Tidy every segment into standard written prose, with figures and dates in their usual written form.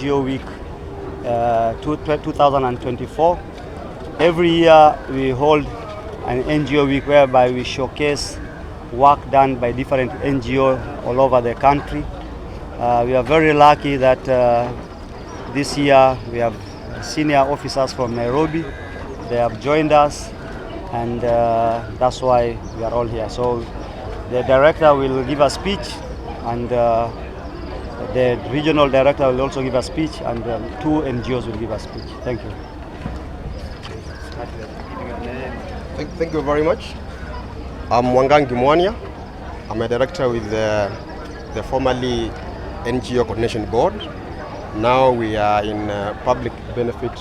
NGO Week 2024. Every year we hold an NGO Week whereby we showcase work done by different NGO all over the country. We are very lucky that this year we have senior officers from Nairobi. They have joined us, and that's why we are all here. So the director will give a speech, and the regional director will also give a speech, and 2 NGOs will give a speech. Thank you. Thank you very much. I'm Wangangi Mwania. I'm a director with the formerly NGO Coordination Board. Now we are in public benefit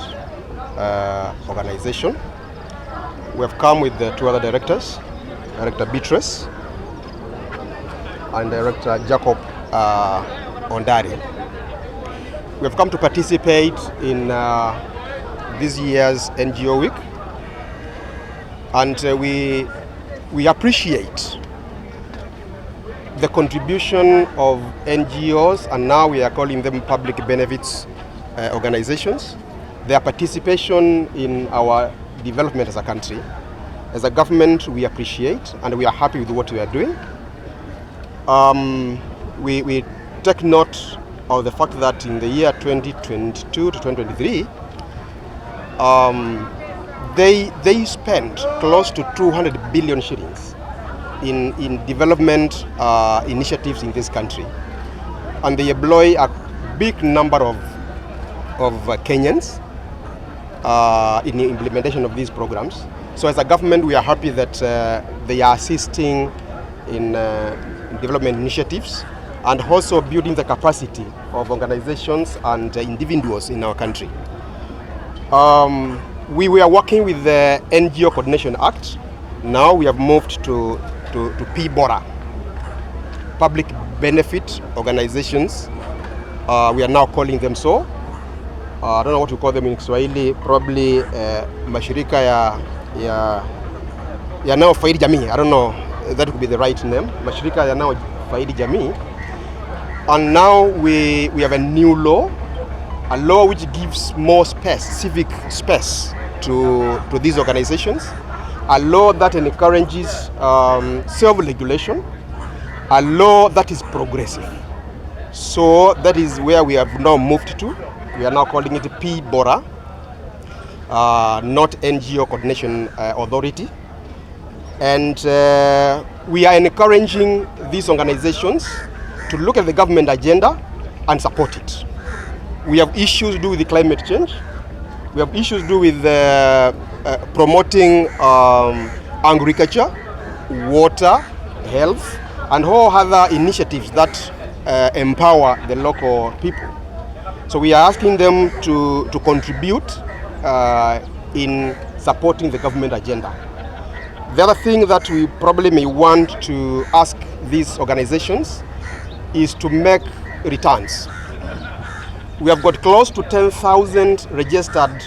organization. We have come with the 2 other directors, Director Beatrice and Director Jacob Ondari. We have come to participate in this year's NGO Week, and we appreciate the contribution of NGOs, and now we are calling them public benefits organizations. Their participation in our development as a country. As a government, we appreciate and we are happy with what we are doing. We take note of the fact that in the year 2022 to 2023, they spent close to 200 billion shillings in development initiatives in this country, and they employ a big number of Kenyans in the implementation of these programs. So as a government, we are happy that they are assisting in development initiatives and also building the capacity of organizations and individuals in our country. We were working with the NGO Coordination Act. Now we have moved to PBORA, Public Benefit Organizations. We are now calling them so. I don't know what to call them in Kiswahili, probably mashirika ya nao faidi jamii. I don't know if that could be the right name. Mashirika ya nao faidi jamii. And now we have a new law, a law which gives more space, civic space to these organizations, a law that encourages self-regulation, a law that is progressive. So that is where we have now moved to. We are now calling it PBORA, not NGO Coordination Authority. And we are encouraging these organizations to look at the government agenda and support it. We have issues to do with the climate change. We have issues to do with promoting agriculture, water, health, and all other initiatives that empower the local people. So we are asking them to contribute in supporting the government agenda. The other thing that we probably may want to ask these organizations is to make returns. We have got close to 10,000 registered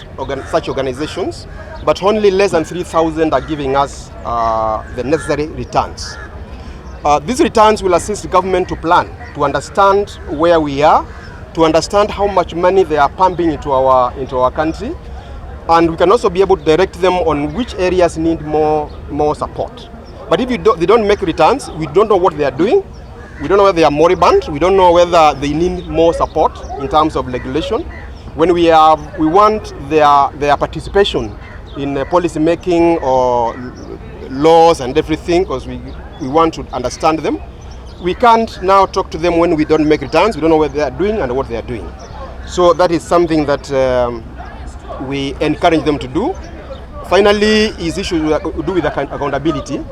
such organizations, but only less than 3,000 are giving us the necessary returns. These returns will assist the government to plan, to understand where we are, to understand how much money they are pumping into our country, and we can also be able to direct them on which areas need more support. But if they don't make returns, we don't know what they are doing. We don't know whether they are moribund. We don't know whether they need more support in terms of regulation. When we want their participation in policy making or laws and everything, because we want to understand them. We can't now talk to them when we don't make returns. We don't know what they are doing and what they are doing. So that is something that we encourage them to do. Finally, is issues to do with accountability.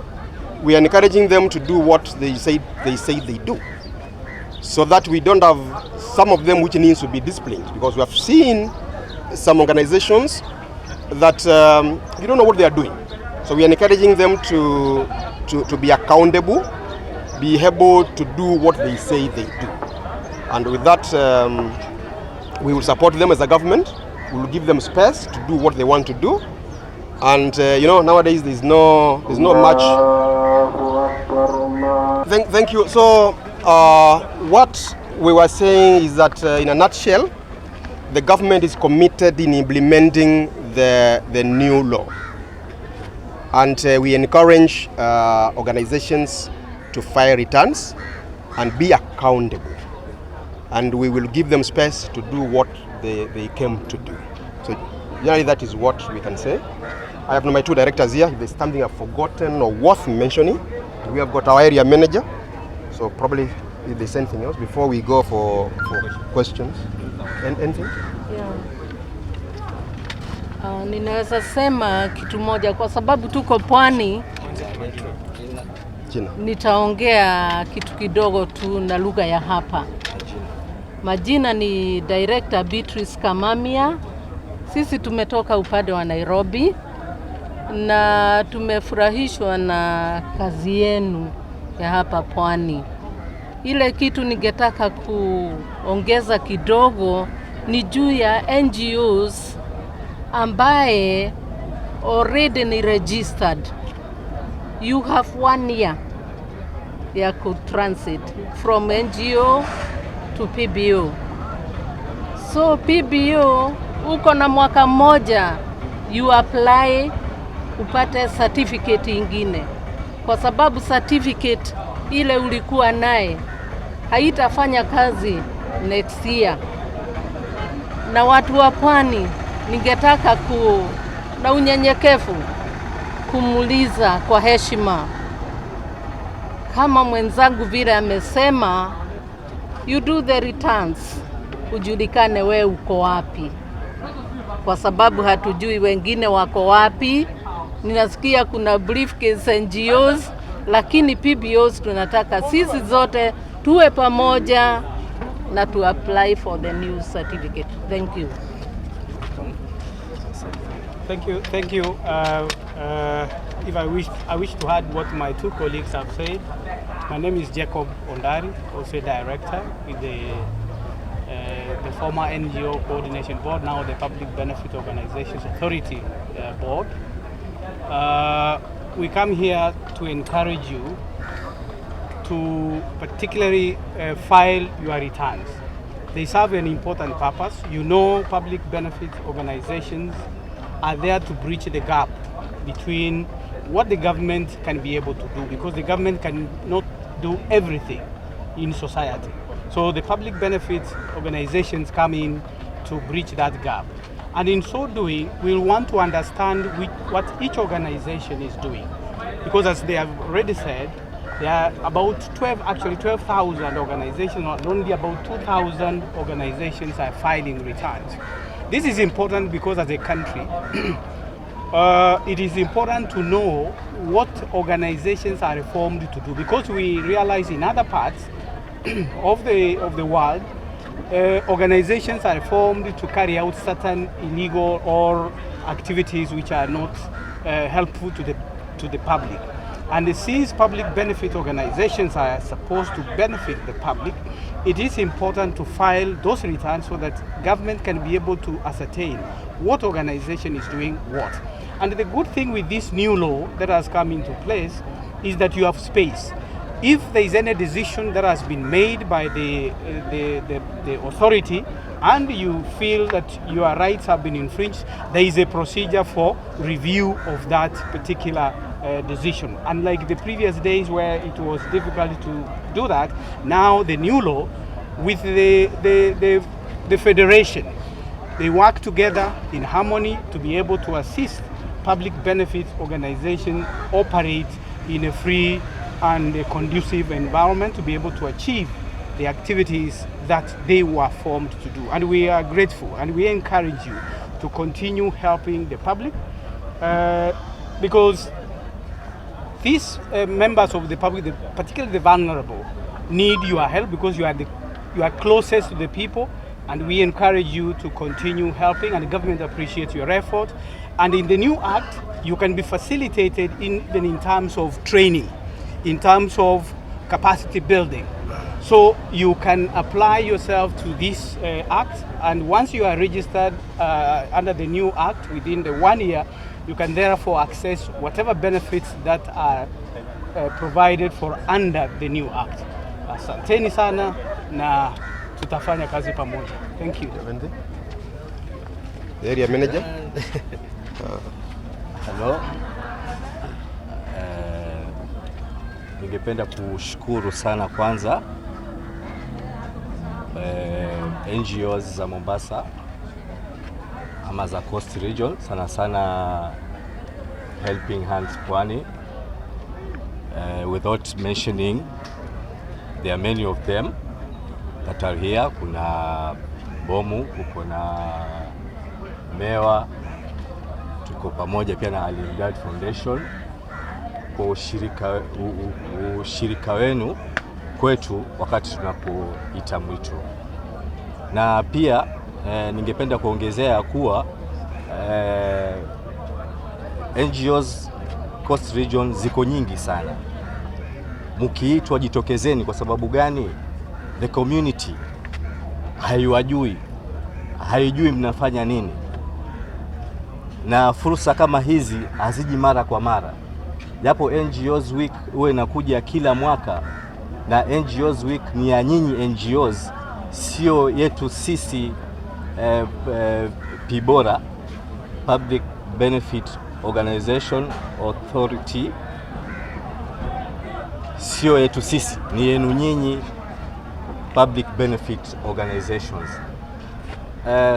We are encouraging them to do what they say they do, so that we don't have some of them which needs to be disciplined, because we have seen some organizations that you don't know what they are doing. So we are encouraging them to be accountable, be able to do what they say they do. And with that, we will support them as a government. We will give them space to do what they want to do. And nowadays there's no much. Thank you. So what we were saying is that in a nutshell, the government is committed in implementing the new law. And we encourage organizations to file returns and be accountable. And we will give them space to do what they came to do. So generally that is what we can say. I have my two directors here. If there's something I've forgotten or worth mentioning, we have got our area manager. So probably if there's anything else before we go for questions. Anything? Yeah. Ninaweza sema kitu moja kwa sababu tuko pwani. Nitaongea kitu kidogo tu na lugha ya hapa. Majina ni Director Beatrice Kamamia. Sisi tumetoka upande wa Nairobi na tumefurahishwa na kazi yenu ya hapa pwani. Ile kitu ningetaka kuongeza kidogo ni juu ya NGOs ambaye already ni registered. You have 1 year ya transit from NGO to PBO. So PBO uko na mwaka mmoja you apply upate certificate ingine, kwa sababu certificate ile ulikuwa naye haitafanya kazi next year. Na watu wa pwani ningetaka na unyenyekevu kumuuliza kwa heshima, kama mwenzangu vile amesema, you do the returns, ujulikane we uko wapi, kwa sababu hatujui wengine wako wapi. Ninasikia kuna briefcase NGOs, lakini PBOs tunataka sisi zote tuwe pamoja na to apply for the new certificate. Thank you. Thank you. If I wish to add what my two colleagues have said. My name is Jacob Ondari, also director with the former NGO Coordination Board, now the Public Benefit Organizations Authority Board. We come here to encourage you to particularly file your returns. They serve an important purpose. You know, public benefit organizations are there to bridge the gap between what the government can be able to do, because the government cannot do everything in society. So the public benefit organizations come in to bridge that gap. And in so doing, we'll want to understand what each organization is doing. Because as they have already said, there are about 12,000 organizations, and only about 2,000 organizations are filing returns. This is important because as a country, it is important to know what organizations are formed to do, because we realize in other parts of the world, organizations are formed to carry out certain illegal or activities which are not helpful to the public. And since public benefit organizations are supposed to benefit the public, it is important to file those returns so that government can be able to ascertain what organization is doing what. And the good thing with this new law that has come into place is that you have space. If there is any decision that has been made by the authority and you feel that your rights have been infringed, there is a procedure for review of that particular decision. Unlike the previous days where it was difficult to do that, now the new law with the federation, they work together in harmony to be able to assist public benefit organizations operate in a free and a conducive environment to be able to achieve the activities that they were formed to do. And we are grateful and we encourage you to continue helping the public because these members of the public, particularly the vulnerable, need your help because you are closest to the people, and we encourage you to continue helping, and the government appreciates your effort. And in the new act, you can be facilitated even in terms of training, in terms of capacity building. So you can apply yourself to this act, and once you are registered under the new act within the 1 year, you can therefore access whatever benefits that are provided for under the new act. Asanteni sana na tutafanya kazi pamoja. Thank you. the area manager. Hello. Ningependa kushukuru sana kwanza NGOs za Mombasa ama za Coast Region, sana sana Helping Hands Pwani. Without mentioning, there are many of them that are here. Kuna Bomu, kuna Mewa, tuko pamoja pia na Alingard Foundation kwa ushirika wenu kwetu wakati tunapoita mwito. Na pia ningependa kuongezea kuwa NGOs Coast Region ziko nyingi sana. Mkiitwa jitokezeni. Kwa sababu gani? The community haiwajui, haijui mnafanya nini, na fursa kama hizi haziji mara kwa mara. Japo NGOs Week huwa inakuja kila mwaka, na NGOs Week ni ya nyinyi NGOs, sio yetu sisi PBORA, Public Benefit Organization Authority, sio yetu sisi, ni yenu nyinyi Public Benefit Organizations.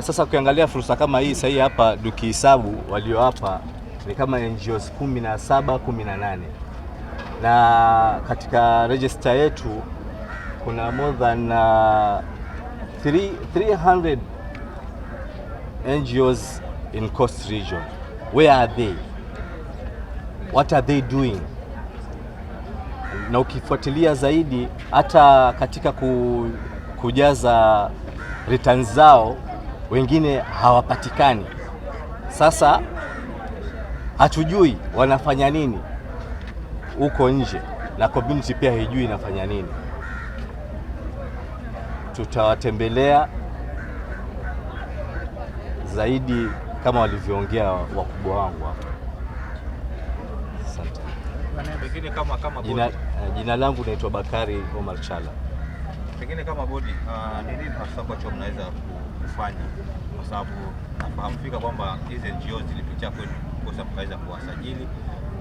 Sasa ukiangalia fursa kama hii sasa hapa, tukihesabu walio hapa ni kama NGOs 17, 18. Na katika register yetu kuna more than 300 NGOs in Coast Region. Where are they? What are they doing? Na ukifuatilia zaidi hata katika kujaza returns zao, wengine hawapatikani. Sasa hatujui wanafanya nini huko nje, na community pia haijui inafanya nini. Tutawatembelea zaidi kama walivyoongea wakubwa wangu hapa. Asante. Pengine kama jina langu naitwa Bakari Omar Chala. Pengine kama bodi, ni nini hasa ambacho mnaweza kufanya, kwa sababu nafahamu fika kwamba hizi NGOs zilipitia kwenu kosa mkaweza kuwasajili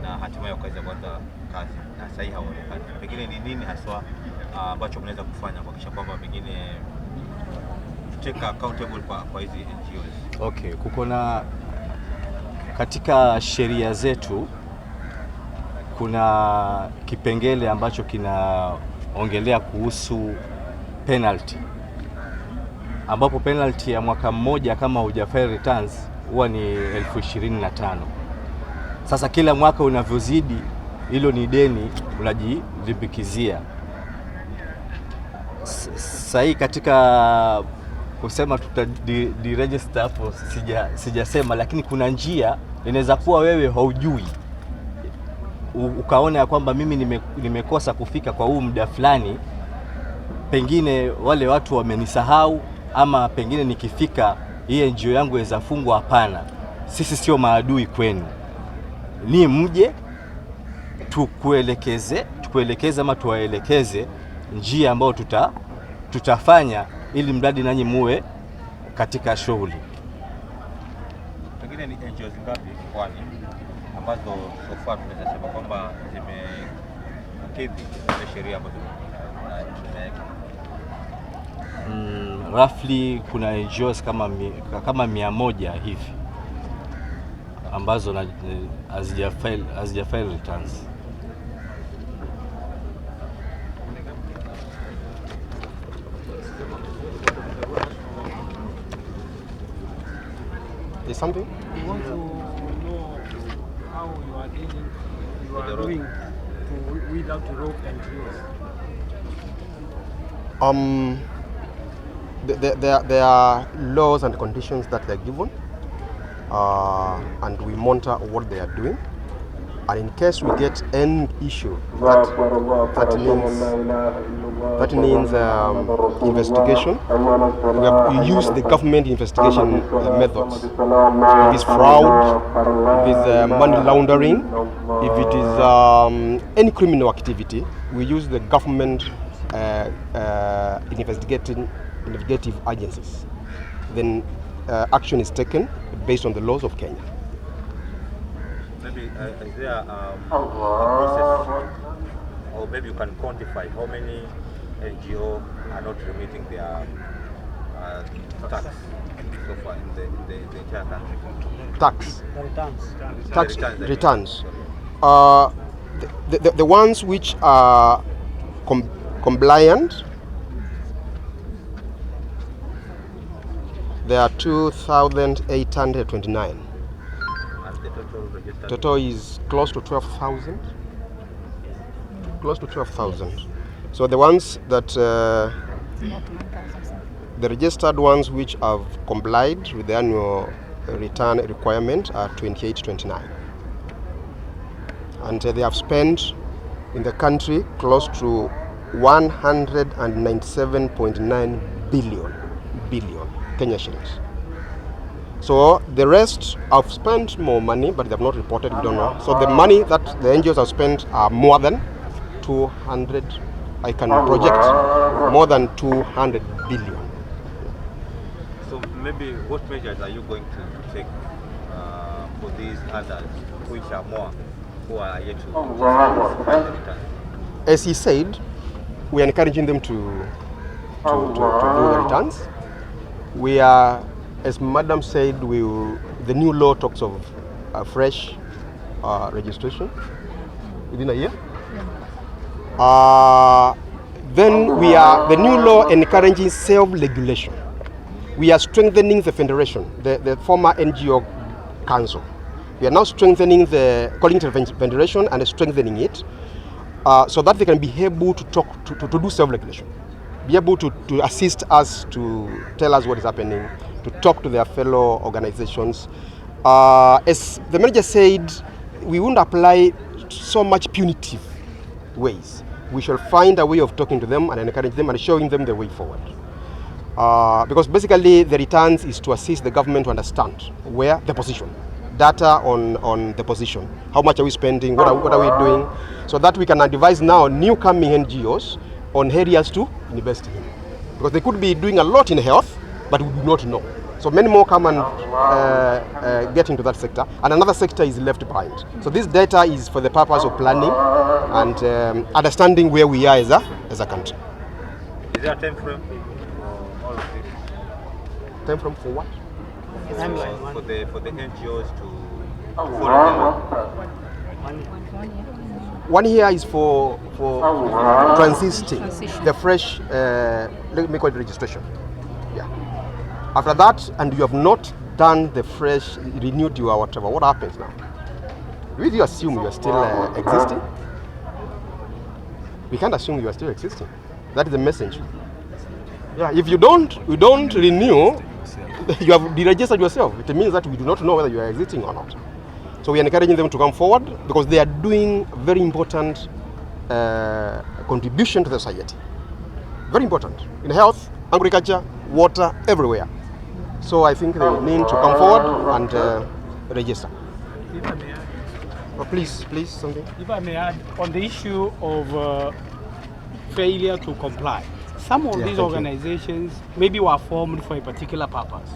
na hatimaye wakaweza kuanza kazi na sasa hawaonekani. Pengine ni nini hasa ambacho mnaweza kufanya kuhakikisha kwamba pengine take accountable kwa hizi NGOs? Okay, kuko na katika sheria zetu kuna kipengele ambacho kinaongelea kuhusu penalty, ambapo penalty ya mwaka mmoja kama hujafile returns huwa ni 25,000. Sasa kila mwaka unavyozidi, hilo ni deni unajilimbikizia. Sasa katika kusema tutajiregister hapo sijasema, lakini kuna njia inaweza kuwa wewe haujui, ukaona ya kwamba mimi nimekosa kufika kwa huu muda fulani, pengine wale watu wamenisahau, ama pengine nikifika hii NGO yangu inaweza fungwa. Hapana, sisi sio maadui kwenu, ni mje tukuelekeze ama tuwaelekeze njia ambayo tutafanya ili mradi nanyi muwe katika shughuli. Pengine ni NGOs ngapi kwani ambazo so far tunaweza sema kwamba zimekidhi zile sheria ambazo tumeweka? Roughly kuna NGOs kama 100 hivi ambazo hazijafile returns. Is something? We want to know how you are doing to weed out the rope NGOs. There are laws and conditions that they're given, and we monitor what they are doing. And in case we get any issue that needs investigation, we use the government investigation methods. If it's fraud, if it's money laundering, if it is any criminal activity, we use the government investigative agencies. Then action is taken based on the laws of Kenya. Maybe is there a process, or maybe you can quantify how many NGO are not remitting their tax so far in the entire country? Tax. The returns. Tax The returns, I mean. returns. Sorry. The ones which are compliant, there are 2,829. And the total registered. Total is close to 12,000. Close to 12,000. So the ones that the registered ones which have complied with the annual return requirement are 2829. And they have spent in the country close to 197.9 billion Kenya shillings. So the rest have spent more money, but they have not reported, we don't know. So the money that the NGOs have spent are more than 200, I can project, more than 200 billion. So maybe what measures are you going to take for these others, which are more, who are yet to submit the return? As he said, we are encouraging them to do the returns. We are, as Madam said, the new law talks of fresh registration within a year. Then the new law encouraging self-regulation. We are strengthening the federation, the former NGO council. We are now strengthening calling it a federation and strengthening it so that they can be able to to do self-regulation, be able to assist us, to tell us what is happening, to talk to their fellow organizations. As the manager said, we won't apply so much punitive ways. We shall find a way of talking to them and encourage them and showing them the way forward. Because basically the returns is to assist the government to understand where the position, data on the position, how much are we spending, what are we doing, so that we can advise now new coming NGOs on areas to invest in. Because they could be doing a lot in health, but we do not know. So many more come and get into that sector, and another sector is left behind. So this data is for the purpose of planning and understanding where we are as a country. Is there a time frame for all of this? Time frame for what? For the NGOs to follow the law? 1 year is for transiting the fresh, let me call it registration. Yeah. After that, and you have not done the fresh, renewed your whatever, what happens now? Will you assume you are still existing? We can't assume you are still existing. That is the message. Yeah, if you don't renew, you have deregistered yourself. It means that we do not know whether you are existing or not. So we are encouraging them to come forward because they are doing very important contribution to the society. Very important in health, agriculture, water, everywhere. So I think they need to come forward and register. If I may add, Oh, please, something. if I may add, on the issue of failure to comply, some of Yeah, these thank you. organizations maybe were formed for a particular purpose.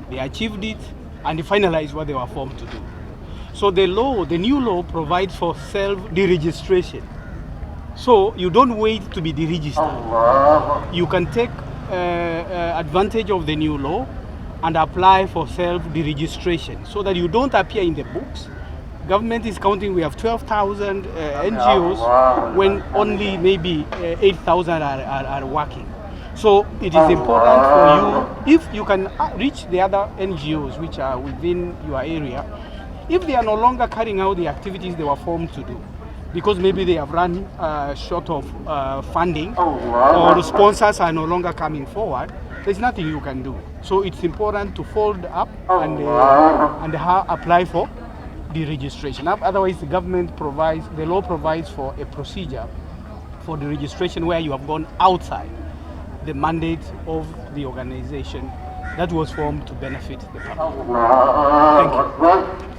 They achieved it and they finalized what they were formed to do. So the new law provides for self-deregistration. So you don't wait to be deregistered. You can take advantage of the new law and apply for self-deregistration so that you don't appear in the books. Government is counting we have 12,000 NGOs when only maybe 8,000 are working. So it is important for you, if you can reach the other NGOs which are within your area, if they are no longer carrying out the activities they were formed to do, because maybe they have run short of funding or sponsors are no longer coming forward, there's nothing you can do. So it's important to fold up and apply for the registration. Otherwise, the law provides for a procedure for the registration where you have gone outside the mandate of the organization that was formed to benefit the public. Thank you.